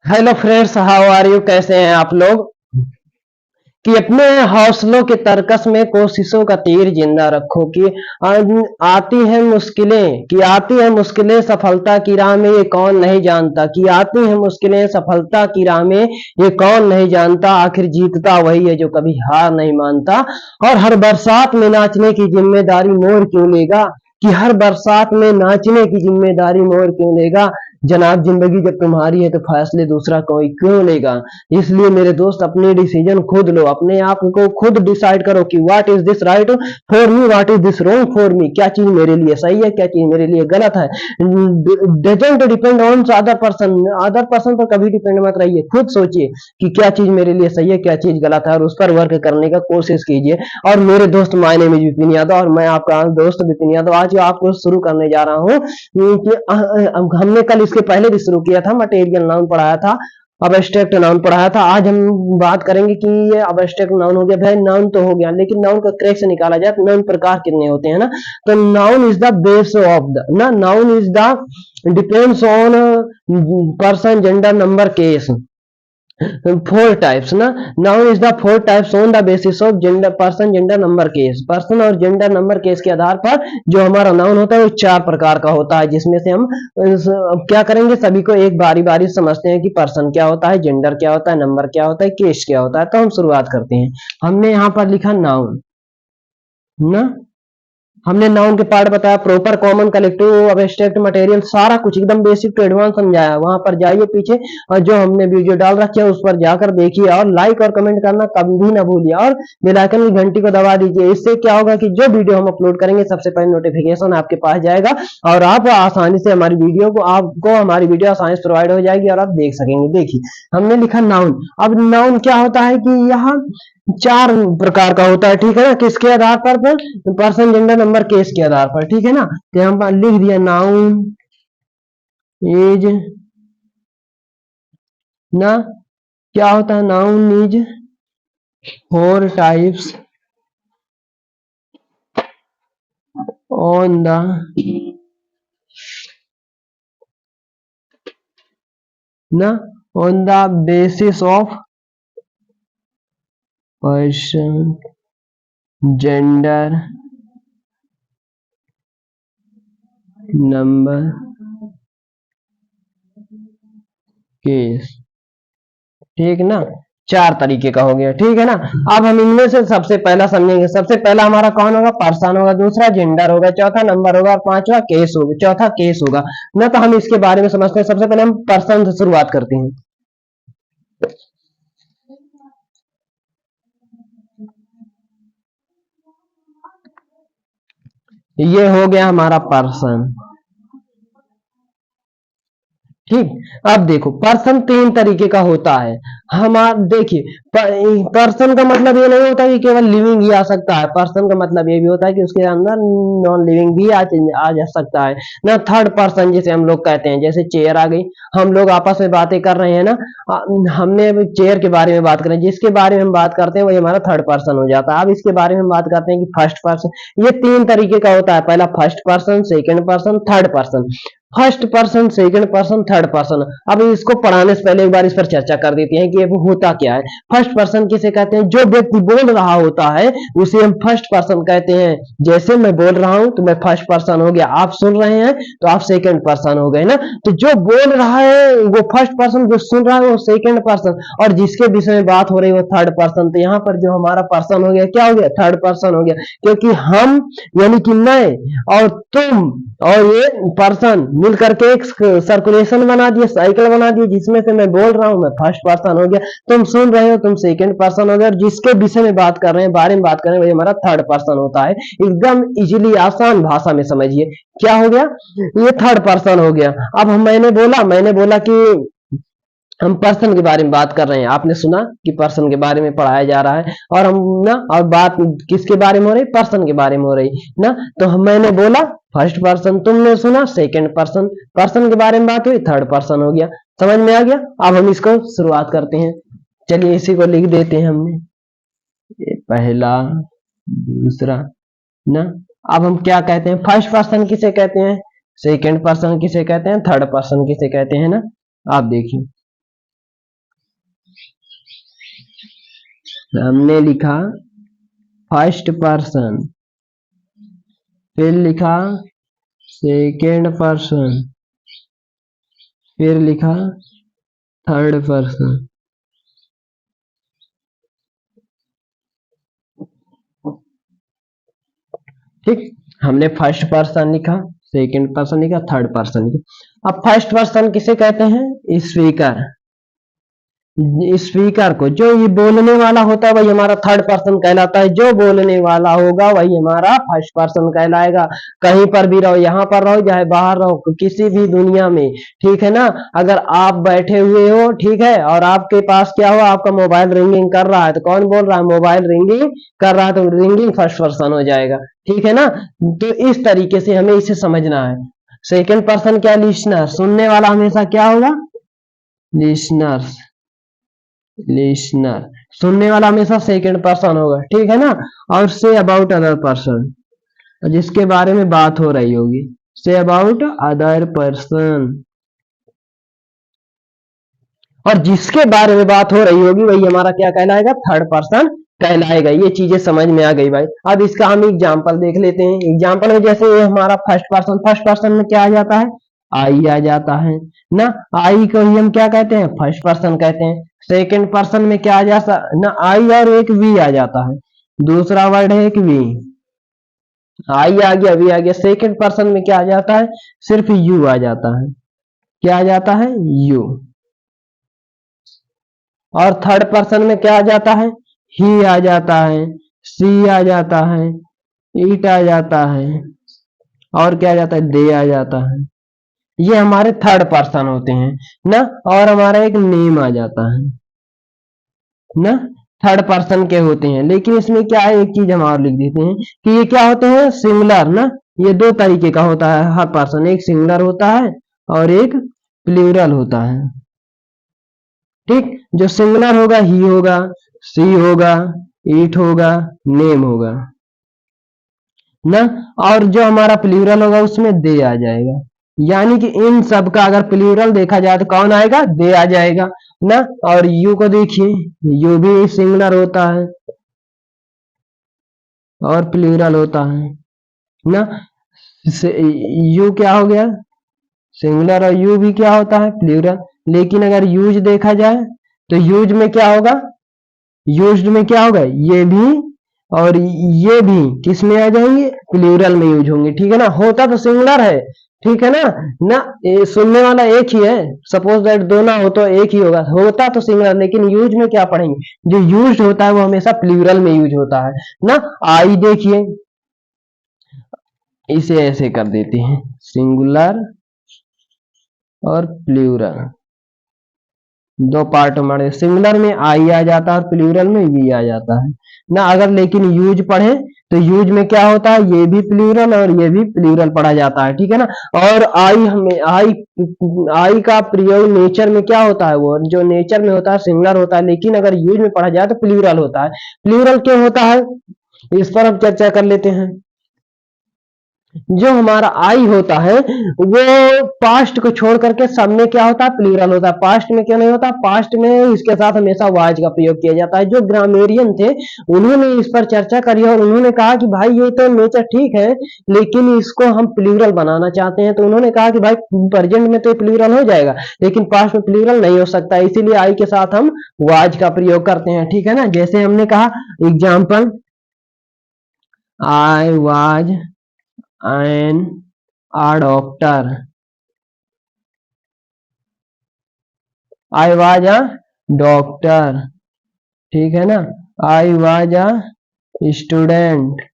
Hello friends, how are you? कैसे हैं आप लोग? कि अपने हौसलों के तरकस में कोशिशों का तीर जिंदा रखो कि आती है मुश्किलें, कि आती है मुश्किलें सफलता की राह में, ये कौन नहीं जानता कि आती है मुश्किलें सफलता की राह में, ये कौन नहीं जानता। आखिर जीतता वही है जो कभी हार नहीं मानता। और हर बरसात में नाचने की जिम्मेदारी मोर क्यों लेगा, कि हर बरसात में नाचने की जिम्मेदारी मोर क्यों लेगा। जनाब, जिंदगी जब तुम्हारी है तो फैसले दूसरा कोई क्यों लेगा। इसलिए मेरे दोस्त, अपने डिसीजन खुद लो, अपने आप को खुद डिसाइड करो कि what is this right for me, what is this wrong for me. क्या चीज मेरे लिए सही है, क्या चीज मेरे लिए गलत है। Doesn't depend on other person, other person पर कभी डिपेंड मत रहिए। खुद सोचिए कि क्या चीज मेरे लिए सही है, क्या चीज गलत है, और उस पर वर्क करने का कोशिश कीजिए। और मेरे दोस्त, my name is Vipin Yadav और मैं आपका दोस्त विपिन यादव। आज आपको शुरू करने जा रहा हूँ कि हमने कल इसके पहले भी शुरू किया था, मटेरियल नाउन पढ़ाया था, अबस्ट्रैक्ट नाउन पढ़ाया था। आज हम बात करेंगे कि ये अबस्ट्रैक्ट नाउन हो गया। भाई नाउन तो हो गया, लेकिन नाउन का क्रैक से निकाला जाए तो नाउन प्रकार कितने होते हैं ना। तो noun is the base of the ना, noun is the depends on person gender number case, four types ना। Noun is the four types on the basis of gender, person gender number case. Person और gender number case के आधार पर जो हमारा noun होता है वो चार प्रकार का होता है, जिसमें से हम क्या करेंगे, सभी को एक बारी बारी समझते हैं कि पर्सन क्या होता है, जेंडर क्या होता है, नंबर क्या होता है, केस क्या होता है। तो हम शुरुआत करते हैं। हमने यहाँ पर लिखा नाउन ना, हमने नाउन के पार्ट बताया, proper, common, collective, abstract, material, सारा कुछ एकदम बेसिक टू एडवांस समझाया। वहां पर जाइए पीछे, और जो हमने वीडियो डाल रखे है उस पर जाकर देखिए, और लाइक और कमेंट करना कभी भी ना भूलिए, और बेल आइकन की घंटी को दबा दीजिए। इससे क्या होगा कि जो वीडियो हम अपलोड करेंगे सबसे पहले नोटिफिकेशन आपके पास जाएगा, और आप आसानी से हमारी वीडियो को, आपको हमारी वीडियो आसानी से प्रोवाइड हो जाएगी और आप देख सकेंगे। देखिए, हमने लिखा नाउन। अब नाउन क्या होता है कि यहाँ चार प्रकार का होता है, ठीक है ना। किसके आधार पर? पर्सन जेंडर नंबर केस के आधार पर, ठीक है ना। तो हम लिख दिया नाउन इज ना, क्या होता है, noun is four types on the ना, on the basis of person gender number case, ठीक ना। चार तरीके का हो गया, ठीक है ना। अब हम इनमें से सबसे पहला समझेंगे। सबसे पहला हमारा कौन होगा? पर्सन होगा, दूसरा जेंडर होगा, चौथा नंबर होगा, और पांचवा केस होगा, चौथा केस होगा ना। तो हम इसके बारे में समझते हैं। सबसे पहले हम पर्सन से शुरुआत करते हैं। ये हो गया हमारा पर्सन, ठीक। अब देखो, पर्सन तीन तरीके का होता है। हमारा देखिए, पर्सन का मतलब ये नहीं होता कि केवल लिविंग ही आ सकता है। पर्सन का मतलब ये भी होता है कि उसके अंदर नॉन लिविंग भी आ जा सकता है ना। थर्ड पर्सन जिसे हम लोग कहते हैं, जैसे चेयर आ गई, हम लोग आपस में बातें कर रहे हैं ना, हमने चेयर के बारे में बात करें, जिसके बारे में हम बात करते हैं वही हमारा थर्ड पर्सन हो जाता है। अब इसके बारे में हम बात करते हैं कि फर्स्ट पर्सन। ये तीन तरीके का होता है, पहला first person, second person, third person. First person, second person, third person. अब इसको पढ़ाने से पहले एक बार इस पर चर्चा कर देते हैं कि ये होता क्या है। फर्स्ट पर्सन किसे कहते हैं? जो व्यक्ति बोल रहा होता है उसे हम फर्स्ट पर्सन कहते हैं। जैसे मैं बोल रहा हूं तो मैं फर्स्ट पर्सन हो गया, आप सुन रहे हैं तो आप सेकंड पर्सन हो गए ना। तो जो बोल रहा है वो फर्स्ट पर्सन, जो सुन रहा है वो सेकंड पर्सन, और जिसके विषय में बात हो रही है वो थर्ड पर्सन। तो यहाँ पर जो हमारा पर्सन हो गया, क्या हो गया? थर्ड पर्सन हो गया। क्योंकि हम यानी कि मैं और तुम और ये पर्सन मिल करके एक सर्कुलेशन बना दिए, साइकिल बना दिए, जिसमें से मैं बोल रहा हूं मैं फर्स्ट पर्सन हो गया, तुम सुन रहे हो तुम सेकंड पर्सन हो गया, और जिसके विषय में बात कर रहे हैं, बारे में बात कर रहे हैं, वही हमारा थर्ड पर्सन होता है। एकदम इजीली, आसान भाषा में समझिए। क्या हो गया? ये थर्ड पर्सन हो गया। अब मैंने बोला कि हम पर्सन के बारे में बात कर रहे हैं। आपने सुना कि पर्सन के बारे में पढ़ाया जा रहा है, और हम ना, और बात किसके बारे में हो रही? पर्सन के बारे में हो रही ना। तो मैंने बोला फर्स्ट पर्सन, तुमने सुना सेकंड पर्सन, पर्सन के बारे में बात हुई, थर्ड पर्सन हो गया। समझ में आ गया? अब हम इसको शुरुआत करते हैं। चलिए इसी को लिख देते हैं हमने, ये पहला, दूसरा ना। अब हम क्या कहते हैं? फर्स्ट पर्सन किसे कहते हैं, सेकंड पर्सन किसे कहते हैं, थर्ड पर्सन किसे कहते हैं ना। आप देखिए, हमने लिखा फर्स्ट पर्सन, फिर लिखा सेकेंड पर्सन, फिर लिखा थर्ड पर्सन। ठीक, हमने फर्स्ट पर्सन लिखा, सेकेंड पर्सन लिखा, थर्ड पर्सन लिखा। अब फर्स्ट पर्सन किसे कहते हैं? स्पीकर। स्पीकर को, जो ये बोलने वाला होता है वही हमारा थर्ड पर्सन कहलाता है, जो बोलने वाला होगा वही हमारा फर्स्ट पर्सन कहलाएगा। कहीं पर भी रहो, यहाँ पर रहो चाहे बाहर रहो, किसी भी दुनिया में, ठीक है ना। अगर आप बैठे हुए हो, ठीक है, और आपके पास क्या हो, आपका मोबाइल रिंगिंग कर रहा है, तो कौन बोल रहा है? मोबाइल रिंगिंग कर रहा है, तो रिंगिंग फर्स्ट पर्सन हो जाएगा, ठीक है ना। तो इस तरीके से हमें इसे समझना है। सेकेंड पर्सन क्या? लिसनर। सुनने वाला हमेशा क्या होगा? लिसनर्स। लिसनर, सुनने वाला हमेशा सेकंड पर्सन होगा, ठीक है ना। और से अबाउट अदर पर्सन, जिसके बारे में बात हो रही होगी, से अबाउट अदर पर्सन। और जिसके बारे में बात हो रही होगी वही हमारा क्या कहलाएगा? थर्ड पर्सन कहलाएगा। ये चीजें समझ में आ गई भाई। अब इसका हम एग्जाम्पल देख लेते हैं। एग्जाम्पल में जैसे ये हमारा फर्स्ट पर्सन में क्या आ जाता है? आई आ जाता है ना। आई को ही हम क्या कहते हैं? फर्स्ट पर्सन कहते हैं। सेकंड पर्सन में क्या आ जाता ना? आई और एक वी आ जाता है, दूसरा वर्ड है एक वी। आई आ गया, वी आ गया। सेकंड पर्सन में क्या आ जाता है? सिर्फ यू आ जाता है। क्या आ जाता है? यू। और थर्ड पर्सन में क्या आ जाता है? ही आ जाता है, सी आ जाता है, इट आ जाता है, और क्या आ जाता है? दे आ जाता है। ये हमारे थर्ड पर्सन होते हैं ना। और हमारा एक नेम आ जाता है ना, थर्ड पर्सन के होते हैं। लेकिन इसमें क्या है, एक चीज हम और लिख देते हैं कि ये क्या होते हैं? सिंगुलर ना। ये दो तरीके का होता है हर पर्सन, एक सिंगुलर होता है और एक प्लूरल होता है। ठीक, जो सिंगुलर होगा ही होगा, सी होगा, इट होगा, नेम होगा ना। और जो हमारा प्लूरल होगा उसमें दे आ जाएगा। यानी कि इन सब का अगर प्लूरल देखा जाए तो कौन आएगा? दे आ जाएगा ना। और यू को देखिए, यू भी सिंगुलर होता है और प्लूरल होता है ना। यू क्या हो गया? सिंगुलर। और यू भी क्या होता है? प्लूरल। लेकिन अगर यूज देखा जाए तो यूज में क्या होगा? यूज्ड में क्या होगा? ये भी और ये भी किस में आ जाएंगे? प्लूरल में यूज होंगे, ठीक है ना। होता तो सिंगुलर है, ठीक है ना। ना सुनने वाला एक ही है, सपोज दैट दो ना हो तो एक ही होगा, होता तो सिंगुलर। लेकिन यूज में क्या पढ़ेंगे? जो यूज होता है वो हमेशा प्लूरल में यूज होता है ना। आई देखिए, इसे ऐसे कर देते हैं, सिंगुलर और प्लूरल, दो पार्ट हमारे। सिंगुलर में आई आ जाता है और प्लूरल में वी आ जाता है ना। अगर लेकिन यूज पढ़े तो यूज में क्या होता है? ये भी प्लूरल और ये भी प्लूरल पढ़ा जाता है, ठीक है ना। और आई का प्रयोग नेचर में क्या होता है? वो जो नेचर में होता है सिंगुलर होता है, लेकिन अगर यूज में पढ़ा जाए तो प्लूरल होता है। प्लूरल क्यों होता है, इस पर हम चर्चा कर लेते हैं। जो हमारा आई होता है वो पास्ट को छोड़ करके सब में क्या होता है? प्लूरल होता है। पास्ट में क्यों नहीं होता? पास्ट में इसके साथ हमेशा वाज का प्रयोग किया जाता है। जो ग्रामेरियन थे उन्होंने इस पर चर्चा करी और उन्होंने कहा कि भाई ये तो नेचर ठीक है, लेकिन इसको हम प्लूरल बनाना चाहते हैं। तो उन्होंने कहा कि भाई प्रेजेंट में तो प्लूरल हो जाएगा लेकिन पास्ट में प्लूरल नहीं हो सकता, इसीलिए आई के साथ हम वाज का प्रयोग करते हैं, ठीक है ना। जैसे हमने कहा example, I was an doctor, I was a doctor, ठीक है ना। I was a student.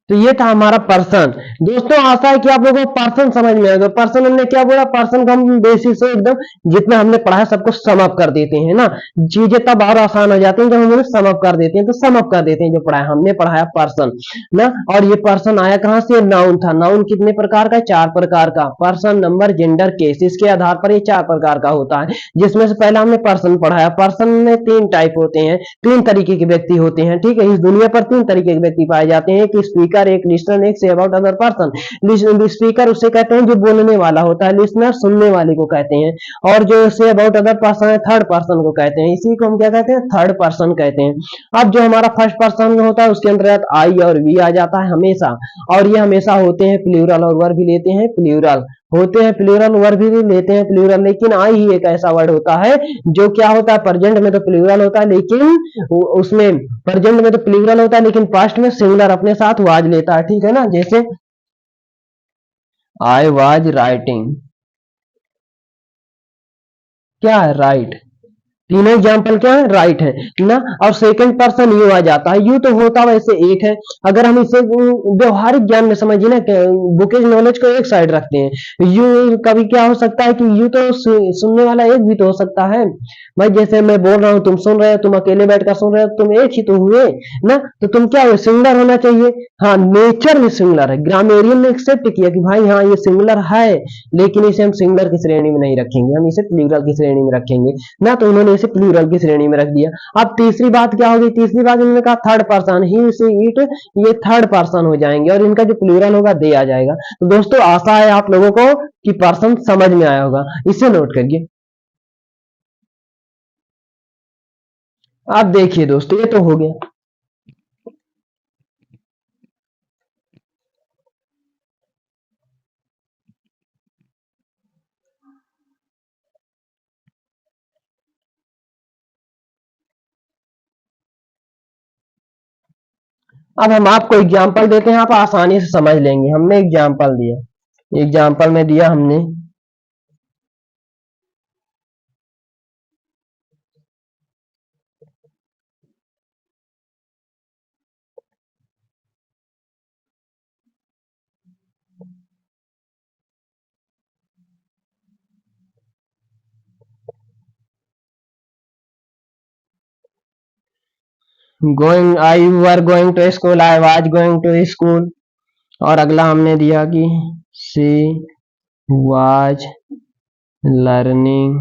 तो ये था हमारा पर्सन। दोस्तों आशा है कि आप लोगों को पर्सन समझ में आएगा। पर्सन हमने क्या बोला? पर्सन को हम बेसिक से एकदम जितना हमने पढ़ा है सबको सम अप कर देते हैं ना। चीजें तब और आसान हो जाती हैं जब हम उन्हें सम अप कर देते हैं। तो सम अप कर देते हैं जो पढ़ा है, हमने पढ़ाया पर्सन ना। और ये पर्सन आया कहां से? नाउन था। नाउन कितने प्रकार का? 4 प्रकार का। पर्सन, नंबर, जेंडर, केस, इसके आधार पर ये 4 प्रकार का होता है। जिसमें से पहला हमने पर्सन पढ़ाया। पर्सन में 3 टाइप होते हैं, 3 तरीके के व्यक्ति होते हैं, ठीक है। इस दुनिया पर 3 तरीके के व्यक्ति पाए जाते हैं, एक स्पीकर स्पीकर, एक लिसनर, एक say about other person. Speaker उसे कहते हैं जो बोलने वाला होता है, लिसनर सुनने वाले को कहते हैं, और जो से अबाउट अदर पर्सन है थर्ड पर्सन को कहते हैं। इसी को हम क्या कहते हैं, थर्ड पर्सन कहते हैं। अब जो हमारा फर्स्ट पर्सन होता है उसके अंतर्गत आई और वी आ जाता है हमेशा, और ये हमेशा होते हैं प्लूरल, और वर्ब भी लेते हैं प्लूरल, होते हैं प्लूरल, वर्ब भी लेते हैं प्लूरल। लेकिन आई ही एक ऐसा वर्ड होता है जो क्या होता है, प्रेजेंट में तो प्लूरल होता है, लेकिन उसमें प्रेजेंट में तो प्लूरल होता है लेकिन पास्ट में सिंगुलर अपने साथ वाज लेता है, ठीक है ना। जैसे आई वाज राइटिंग, क्या है, राइट। तीनों एग्जाम्पल क्या है, राइट है ना। और सेकंड पर्सन यू आ जाता है, यू तो होता वैसे एक है, अगर हम इसे व्यवहारिक ज्ञान में समझिए ना, बुकेज नॉलेज को एक साइड रखते हैं, यू कभी क्या हो सकता है कि यू तो सुनने वाला एक भी तो हो सकता है भाई। जैसे मैं बोल रहा हूँ, तुम सुन रहे हो, तुम अकेले बैठकर सुन रहे हो, तुम एक ही तो हुए ना, तो तुम क्या हुए, सिंगुलर होना चाहिए। हाँ, नेचर में सिंगुलर है, ग्रामेरियन ने एक्सेप्ट किया कि भाई हाँ ये सिंगुलर है, लेकिन इसे हम सिंगुलर की श्रेणी में नहीं रखेंगे, हम इसे प्लूरल की श्रेणी में रखेंगे ना, तो उन्होंने इसे प्लूरल की श्रेणी में रख दिया। अब तीसरी बात क्या होगी, तीसरी बात उन्होंने कहा third person, he see it, ये थर्ड पर्सन हो जाएंगे और इनका जो प्लूरल होगा दे आ जाएगा। तो दोस्तों आशा है आप लोगों को कि पर्सन समझ में आया होगा, इसे नोट करिए। आप देखिए दोस्तों, ये तो हो गया। अब हम आपको एग्जाम्पल देते हैं, आप आसानी से समझ लेंगे। हमने एग्जाम्पल दिया, एग्जाम्पल में दिया हमने going, I were going to school, I was going to school. और अगला हमने दिया कि शी वाज लर्निंग,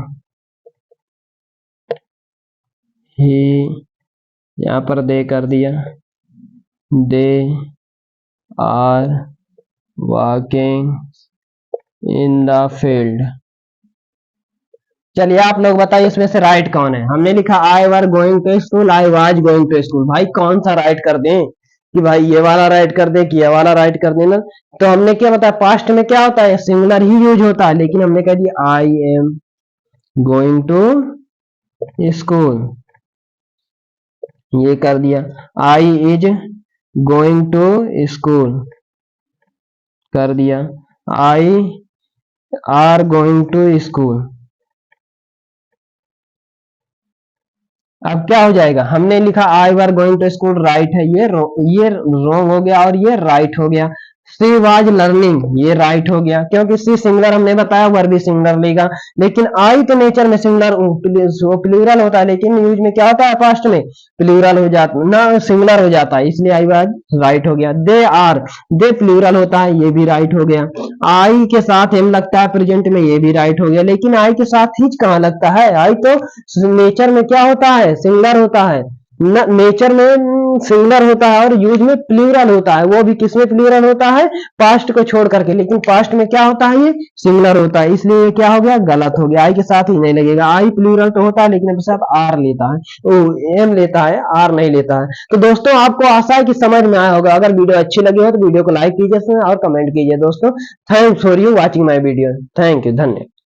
ही, यहाँ पर दे कर दिया, they are walking in the field. चलिए आप लोग बताइए इसमें से राइट कौन है। हमने लिखा I were going to school, I was going to school, भाई कौन सा राइट कर दें, कि भाई ये वाला राइट कर दे कि ये वाला राइट कर देना। तो हमने क्या बताया, पास्ट में क्या होता है, सिंगुलर ही यूज होता है, लेकिन हमने कह दिया I am going to school, ये कर दिया। I is going to school कर दिया। I are going to school. अब क्या हो जाएगा, हमने लिखा I were going to school, right है, ये रॉन्ग हो गया और ये राइट हो गया। सी वाज लर्निंग, ये राइट हो गया, क्योंकि सी सिंगुलर हमने बताया, वर भी सिंगुलर लेगा। लेकिन आई तो नेचर में सिंगुलर प्लूरल होता है, लेकिन यूज में क्या होता है, पास्ट में प्लूरल हो जाता ना, सिंगुलर हो जाता है, इसलिए आई वाज राइट हो गया। दे आर, दे प्लूरल होता है, ये भी राइट हो गया। आई के साथ एम लगता है प्रेजेंट में, ये भी राइट हो गया। लेकिन आई के साथ हिच कहाँ लगता है, आई तो नेचर में क्या होता है, सिंगुलर होता है ना, नेचर में सिंगुलर होता है और यूज में प्लूरल होता है। वो भी किसमें प्लूरल होता है, पास्ट को छोड़ करके, लेकिन पास्ट में क्या होता है, ये सिंगुलर होता है, इसलिए ये क्या हो गया, गलत हो गया। आई के साथ ही नहीं लगेगा, आई प्लूरल तो होता है लेकिन अपने साथ आर लेता है, ओ एम लेता है, आर नहीं लेता है। तो दोस्तों आपको आशा है कि समझ में आया होगा। अगर वीडियो अच्छी लगी हो तो वीडियो को लाइक कीजिए और कमेंट कीजिए दोस्तों। Thanks for you watching my video, thank you, धन्यवाद।